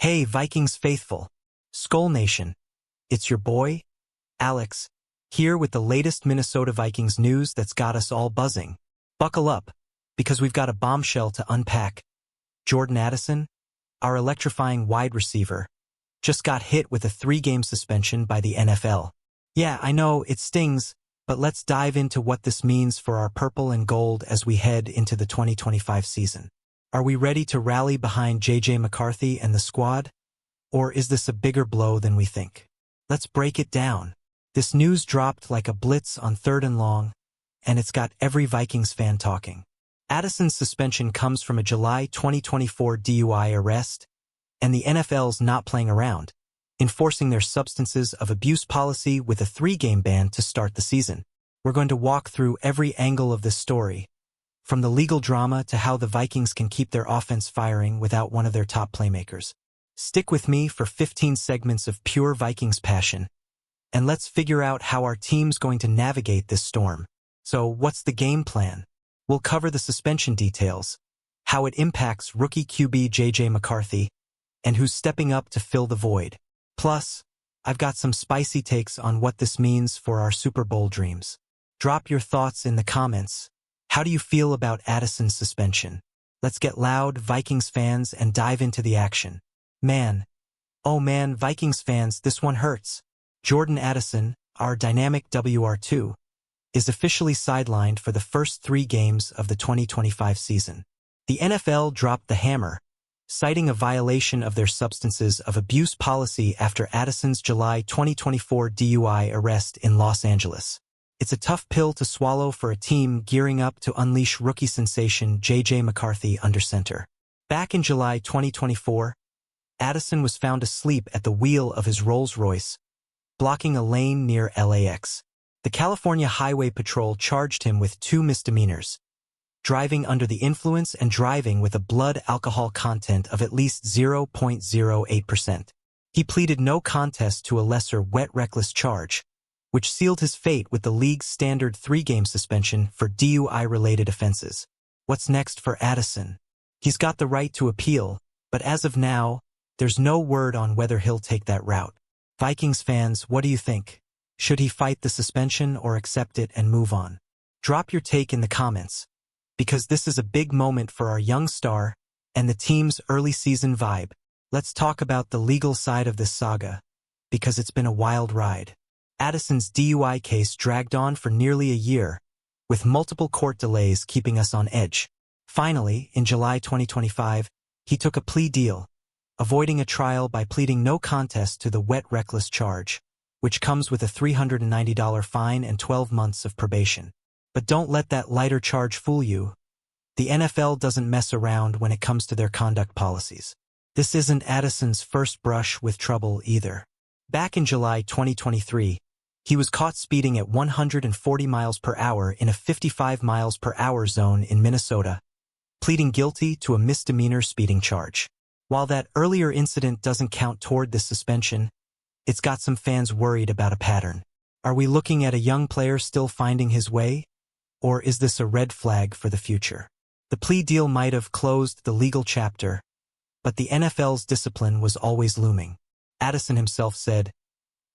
Hey Vikings faithful, Skol Nation, it's your boy, Alex, here with the latest Minnesota Vikings news that's got us all buzzing. Buckle up, because we've got a bombshell to unpack. Jordan Addison, our electrifying wide receiver, just got hit with a 3-game suspension by the NFL. Yeah, I know, it stings, but let's dive into what this means for our purple and gold as we head into the 2025 season. Are we ready to rally behind J.J. McCarthy and the squad? Or is this a bigger blow than we think? Let's break it down. This news dropped like a blitz on 3rd and long, and it's got every Vikings fan talking. Addison's suspension comes from a July 2024 DUI arrest, and the NFL's not playing around, enforcing their substances of abuse policy with a 3-game ban to start the season. We're going to walk through every angle of this story, from the legal drama to how the Vikings can keep their offense firing without one of their top playmakers. Stick with me for 15 segments of pure Vikings passion, and let's figure out how our team's going to navigate this storm. So, what's the game plan? We'll cover the suspension details, how it impacts rookie QB J.J. McCarthy, and who's stepping up to fill the void. Plus, I've got some spicy takes on what this means for our Super Bowl dreams. Drop your thoughts in the comments. How do you feel about Addison's suspension? Let's get loud, Vikings fans, and dive into the action. Oh man, Vikings fans, this one hurts. Jordan Addison, our dynamic WR2, is officially sidelined for the first 3 games of the 2025 season. The NFL dropped the hammer, citing a violation of their substances of abuse policy after Addison's July 2024 DUI arrest in Los Angeles. It's a tough pill to swallow for a team gearing up to unleash rookie sensation J.J. McCarthy under center. Back in July 2024, Addison was found asleep at the wheel of his Rolls-Royce, blocking a lane near LAX. The California Highway Patrol charged him with 2 misdemeanors: driving under the influence and driving with a blood alcohol content of at least 0.08%. He pleaded no contest to a lesser wet reckless charge, which sealed his fate with the league's standard 3-game suspension for DUI-related offenses. What's next for Addison? He's got the right to appeal, but as of now, there's no word on whether he'll take that route. Vikings fans, what do you think? Should he fight the suspension or accept it and move on? Drop your take in the comments, because this is a big moment for our young star and the team's early season vibe. Let's talk about the legal side of this saga, because it's been a wild ride. Addison's DUI case dragged on for nearly a year, with multiple court delays keeping us on edge. Finally, in July 2025, he took a plea deal, avoiding a trial by pleading no contest to the wet reckless charge, which comes with a $390 fine and 12 months of probation. But don't let that lighter charge fool you. The NFL doesn't mess around when it comes to their conduct policies. This isn't Addison's first brush with trouble either. Back in July 2023, he was caught speeding at 140 miles per hour in a 55 miles per hour zone in Minnesota, pleading guilty to a misdemeanor speeding charge. While that earlier incident doesn't count toward this suspension, it's got some fans worried about a pattern. Are we looking at a young player still finding his way? Or is this a red flag for the future? The plea deal might have closed the legal chapter, but the NFL's discipline was always looming. Addison himself said,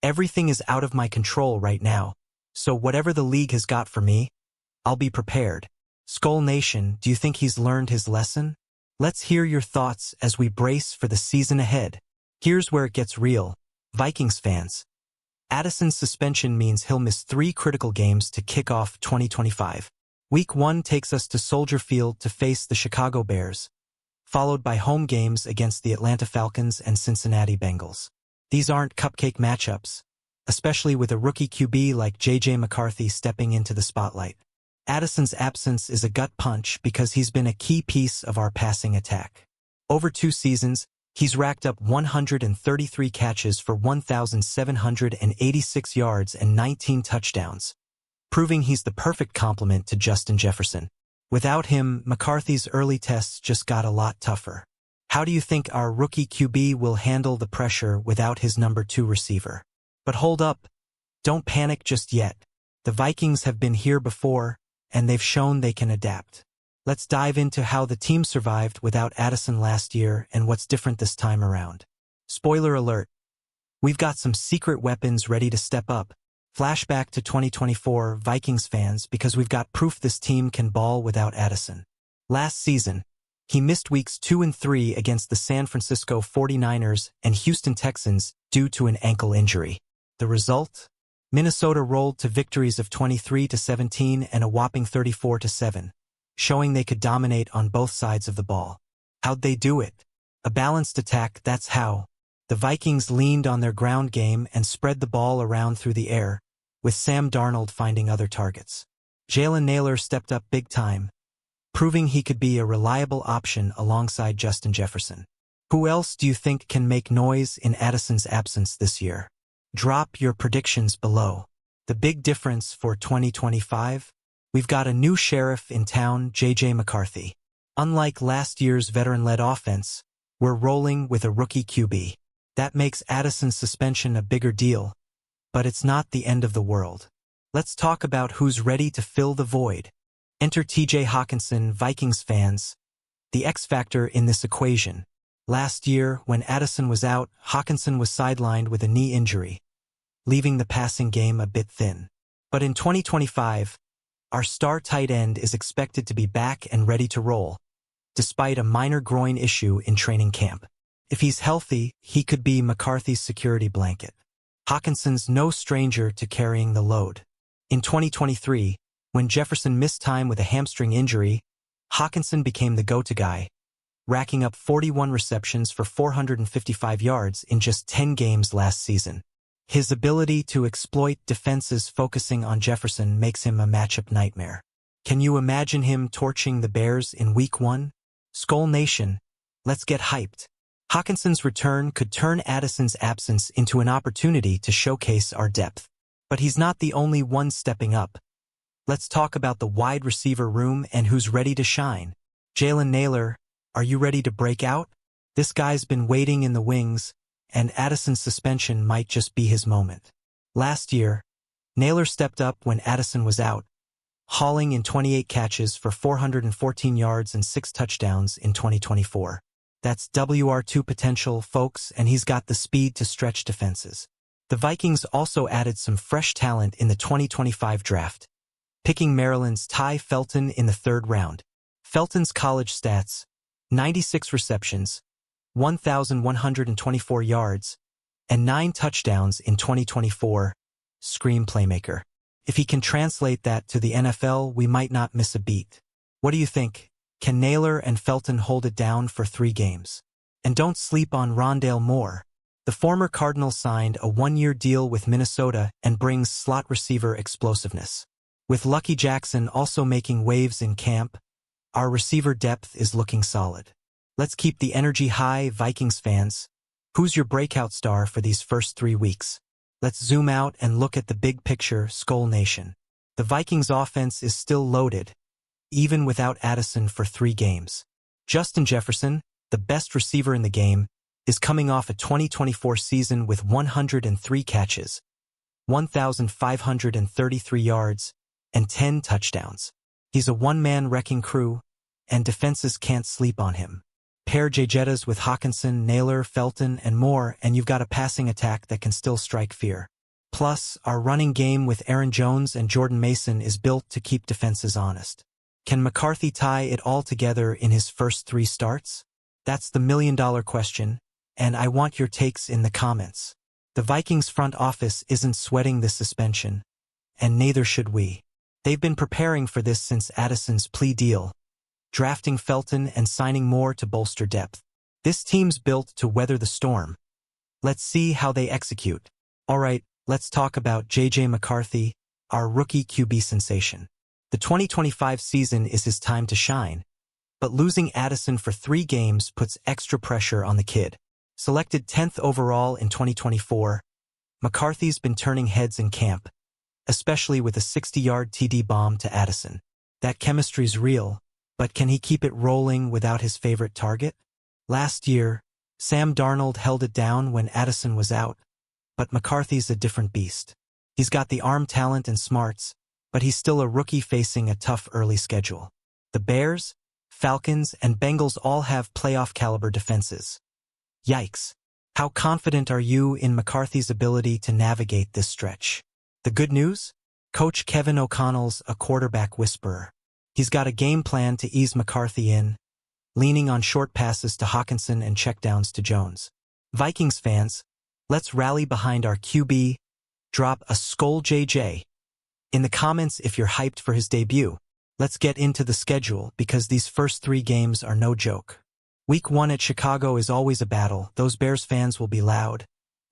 "Everything is out of my control right now, so whatever the league has got for me, I'll be prepared." Skol Nation, do you think he's learned his lesson? Let's hear your thoughts as we brace for the season ahead. Here's where it gets real, Vikings fans. Addison's suspension means he'll miss 3 critical games to kick off 2025. Week 1 takes us to Soldier Field to face the Chicago Bears, followed by home games against the Atlanta Falcons and Cincinnati Bengals. These aren't cupcake matchups, especially with a rookie QB like J.J. McCarthy stepping into the spotlight. Addison's absence is a gut punch because he's been a key piece of our passing attack. Over 2 seasons, he's racked up 133 catches for 1,786 yards and 19 touchdowns, proving he's the perfect complement to Justin Jefferson. Without him, McCarthy's early tests just got a lot tougher. How do you think our rookie QB will handle the pressure without his number 2 receiver? But hold up, don't panic just yet. The Vikings have been here before, and they've shown they can adapt. Let's dive into how the team survived without Addison last year and what's different this time around. Spoiler alert, we've got some secret weapons ready to step up. Flashback to 2024 Vikings fans because we've got proof this team can ball without Addison. Last season, he missed weeks 2 and 3 against the San Francisco 49ers and Houston Texans due to an ankle injury. The result? Minnesota rolled to victories of 23-17 and a whopping 34-7, showing they could dominate on both sides of the ball. How'd they do it? A balanced attack, that's how. The Vikings leaned on their ground game and spread the ball around through the air, with Sam Darnold finding other targets. Jalen Nailor stepped up big time, proving he could be a reliable option alongside Justin Jefferson. Who else do you think can make noise in Addison's absence this year? Drop your predictions below. The big difference for 2025? We've got a new sheriff in town, J.J. McCarthy. Unlike last year's veteran-led offense, we're rolling with a rookie QB. That makes Addison's suspension a bigger deal, but it's not the end of the world. Let's talk about who's ready to fill the void. Enter T.J. Hockenson, Vikings fans, the X-factor in this equation. Last year, when Addison was out, Hockenson was sidelined with a knee injury, leaving the passing game a bit thin. But in 2025, our star tight end is expected to be back and ready to roll, despite a minor groin issue in training camp. If he's healthy, he could be McCarthy's security blanket. Hockenson's no stranger to carrying the load. In 2023, when Jefferson missed time with a hamstring injury, Hockenson became the go-to guy, racking up 41 receptions for 455 yards in just 10 games last season. His ability to exploit defenses focusing on Jefferson makes him a matchup nightmare. Can you imagine him torching the Bears in Week 1? Skol Nation, let's get hyped. Hockenson's return could turn Addison's absence into an opportunity to showcase our depth. But he's not the only one stepping up. Let's talk about the wide receiver room and who's ready to shine. Jalen Nailor, are you ready to break out? This guy's been waiting in the wings, and Addison's suspension might just be his moment. Last year, Nailor stepped up when Addison was out, hauling in 28 catches for 414 yards and 6 touchdowns in 2024. That's WR2 potential, folks, and he's got the speed to stretch defenses. The Vikings also added some fresh talent in the 2025 draft, picking Maryland's Ty Felton in the 3rd round. Felton's college stats: 96 receptions, 1,124 yards, and 9 touchdowns in 2024. Scream playmaker. If he can translate that to the NFL, we might not miss a beat. What do you think? Can Nailor and Felton hold it down for 3 games? And don't sleep on Rondale Moore. The former Cardinal signed a 1-year deal with Minnesota and brings slot receiver explosiveness. With Lucky Jackson also making waves in camp, our receiver depth is looking solid. Let's keep the energy high, Vikings fans. Who's your breakout star for these first 3 weeks? Let's zoom out and look at the big picture, Skol Nation. The Vikings offense is still loaded, even without Addison for 3 games. Justin Jefferson, the best receiver in the game, is coming off a 2024 season with 103 catches, 1,533 yards, and 10 touchdowns. He's a one-man wrecking crew, and defenses can't sleep on him. Pair J-Jettas with Hockenson, Nailor, Felton, and more, and you've got a passing attack that can still strike fear. Plus, our running game with Aaron Jones and Jordan Mason is built to keep defenses honest. Can McCarthy tie it all together in his first 3 starts? That's the million-dollar question, and I want your takes in the comments. The Vikings front office isn't sweating this suspension, and neither should we. They've been preparing for this since Addison's plea deal, drafting Felton and signing Moore to bolster depth. This team's built to weather the storm. Let's see how they execute. Alright, let's talk about J.J. McCarthy, our rookie QB sensation. The 2025 season is his time to shine, but losing Addison for 3 games puts extra pressure on the kid. Selected 10th overall in 2024, McCarthy's been turning heads in camp, especially with a 60-yard TD bomb to Addison. That chemistry's real, but can he keep it rolling without his favorite target? Last year, Sam Darnold held it down when Addison was out, but McCarthy's a different beast. He's got the arm talent and smarts, but he's still a rookie facing a tough early schedule. The Bears, Falcons, and Bengals all have playoff-caliber defenses. Yikes. How confident are you in McCarthy's ability to navigate this stretch? The good news? Coach Kevin O'Connell's a quarterback whisperer. He's got a game plan to ease McCarthy in, leaning on short passes to Hawkinson and checkdowns to Jones. Vikings fans, let's rally behind our QB. Drop a Skol JJ in the comments if you're hyped for his debut. Let's get into the schedule because these first 3 games are no joke. Week 1 at Chicago is always a battle. Those Bears fans will be loud,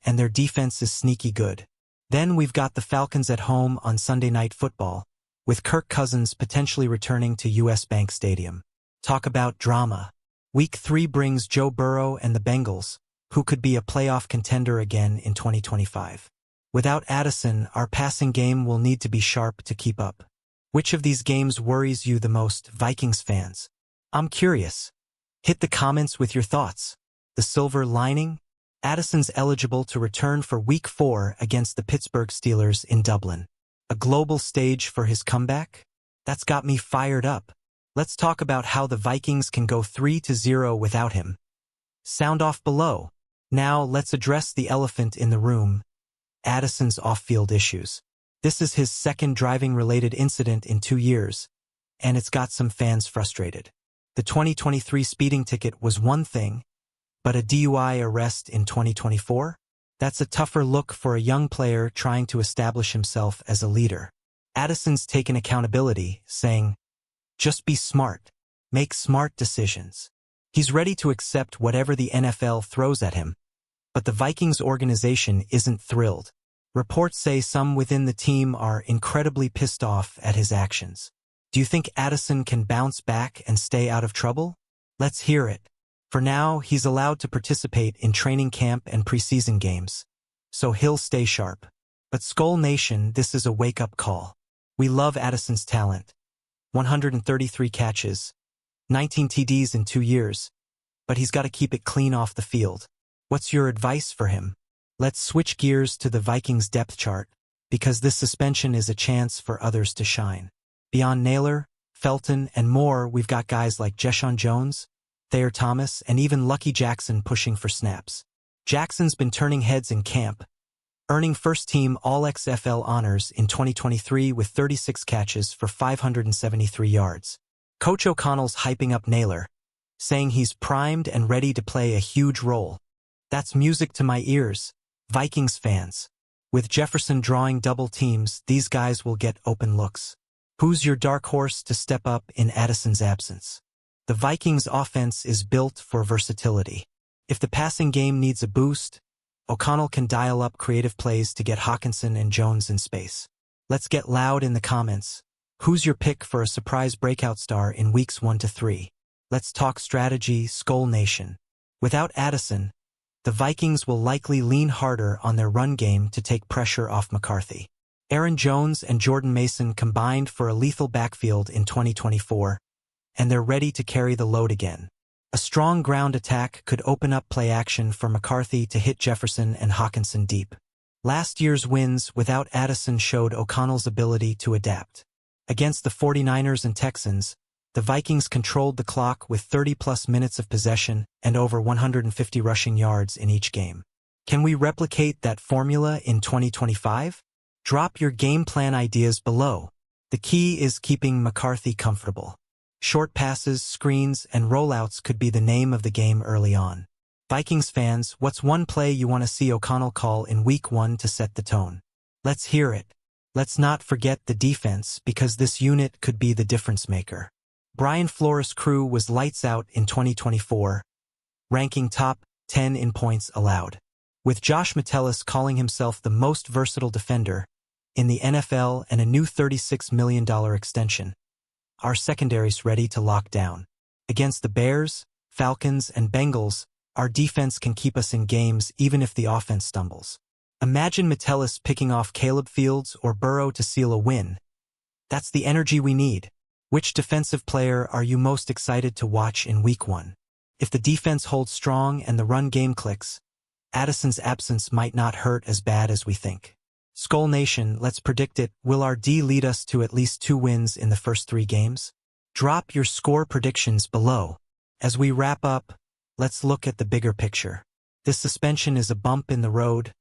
and their defense is sneaky good. Then we've got the Falcons at home on Sunday Night Football, with Kirk Cousins potentially returning to US Bank Stadium. Talk about drama. Week 3 brings Joe Burrow and the Bengals, who could be a playoff contender again in 2025. Without Addison, our passing game will need to be sharp to keep up. Which of these games worries you the most, Vikings fans? I'm curious. Hit the comments with your thoughts. The silver lining? Addison's eligible to return for Week 4 against the Pittsburgh Steelers in Dublin. A global stage for his comeback? That's got me fired up. Let's talk about how the Vikings can go 3-0 without him. Sound off below. Now let's address the elephant in the room, Addison's off-field issues. This is his second driving-related incident in 2 years, and it's got some fans frustrated. The 2023 speeding ticket was one thing, but a DUI arrest in 2024? That's a tougher look for a young player trying to establish himself as a leader. Addison's taken accountability, saying, "Just be smart. Make smart decisions." He's ready to accept whatever the NFL throws at him, but the Vikings organization isn't thrilled. Reports say some within the team are incredibly pissed off at his actions. Do you think Addison can bounce back and stay out of trouble? Let's hear it. For now, he's allowed to participate in training camp and preseason games, so he'll stay sharp. But Skol Nation, this is a wake-up call. We love Addison's talent. 133 catches, 19 TDs in 2 years, but he's got to keep it clean off the field. What's your advice for him? Let's switch gears to the Vikings depth chart, because this suspension is a chance for others to shine. Beyond Naylor, Felton, and more, we've got guys like Jeshaun Jones, Thayer Thomas, and even Lucky Jackson pushing for snaps. Jackson's been turning heads in camp, earning first-team All-XFL honors in 2023 with 36 catches for 573 yards. Coach O'Connell's hyping up Naylor, saying he's primed and ready to play a huge role. That's music to my ears, Vikings fans. With Jefferson drawing double teams, these guys will get open looks. Who's your dark horse to step up in Addison's absence? The Vikings' offense is built for versatility. If the passing game needs a boost, O'Connell can dial up creative plays to get Hawkinson and Jones in space. Let's get loud in the comments. Who's your pick for a surprise breakout star in weeks 1-3? Let's talk strategy, Skol Nation. Without Addison, the Vikings will likely lean harder on their run game to take pressure off McCarthy. Aaron Jones and Jordan Mason combined for a lethal backfield in 2024, and they're ready to carry the load again. A strong ground attack could open up play action for McCarthy to hit Jefferson and Hawkinson deep. Last year's wins without Addison showed O'Connell's ability to adapt. Against the 49ers and Texans, the Vikings controlled the clock with 30-plus minutes of possession and over 150 rushing yards in each game. Can we replicate that formula in 2025? Drop your game plan ideas below. The key is keeping McCarthy comfortable. Short passes, screens, and rollouts could be the name of the game early on. Vikings fans, what's one play you want to see O'Connell call in Week 1 to set the tone? Let's hear it. Let's not forget the defense, because this unit could be the difference maker. Brian Flores' crew was lights out in 2024, ranking top 10 in points allowed. With Josh Metellus calling himself the most versatile defender in the NFL and a new $36 million extension, our secondary's ready to lock down. Against the Bears, Falcons, and Bengals, our defense can keep us in games even if the offense stumbles. Imagine Metellus picking off Caleb Fields or Burrow to seal a win. That's the energy we need. Which defensive player are you most excited to watch in Week 1? If the defense holds strong and the run game clicks, Addison's absence might not hurt as bad as we think. Skol Nation, let's predict it. Will our D lead us to at least 2 wins in the first 3 games? Drop your score predictions below. As we wrap up, let's look at the bigger picture. This suspension is a bump in the road,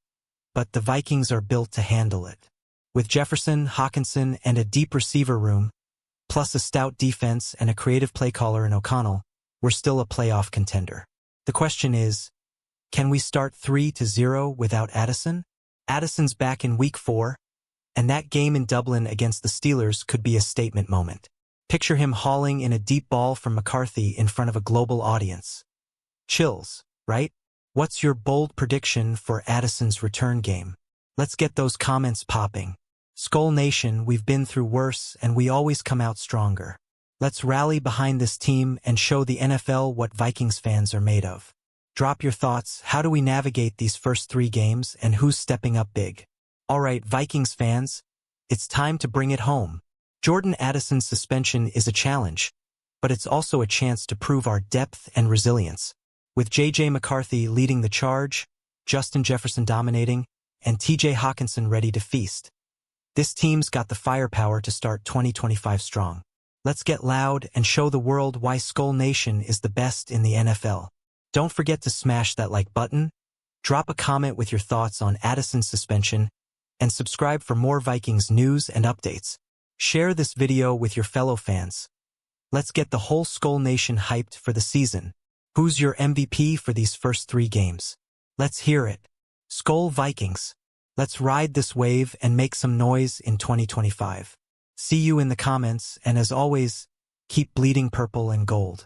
but the Vikings are built to handle it. With Jefferson, Hawkinson, and a deep receiver room, plus a stout defense and a creative play caller in O'Connell, we're still a playoff contender. The question is, can we start 3-0 without Addison? Addison's back in Week 4, and that game in Dublin against the Steelers could be a statement moment. Picture him hauling in a deep ball from McCarthy in front of a global audience. Chills, right? What's your bold prediction for Addison's return game? Let's get those comments popping. Skol Nation, we've been through worse, and we always come out stronger. Let's rally behind this team and show the NFL what Vikings fans are made of. Drop your thoughts. How do we navigate these first 3 games, and who's stepping up big? All right, Vikings fans, it's time to bring it home. Jordan Addison's suspension is a challenge, but it's also a chance to prove our depth and resilience. With J.J. McCarthy leading the charge, Justin Jefferson dominating, and T.J. Hawkinson ready to feast, this team's got the firepower to start 2025 strong. Let's get loud and show the world why Skol Nation is the best in the NFL. Don't forget to smash that like button, drop a comment with your thoughts on Addison's suspension, and subscribe for more Vikings news and updates. Share this video with your fellow fans. Let's get the whole Skol Nation hyped for the season. Who's your MVP for these first 3 games? Let's hear it. Skol Vikings. Let's ride this wave and make some noise in 2025. See you in the comments, and as always, keep bleeding purple and gold.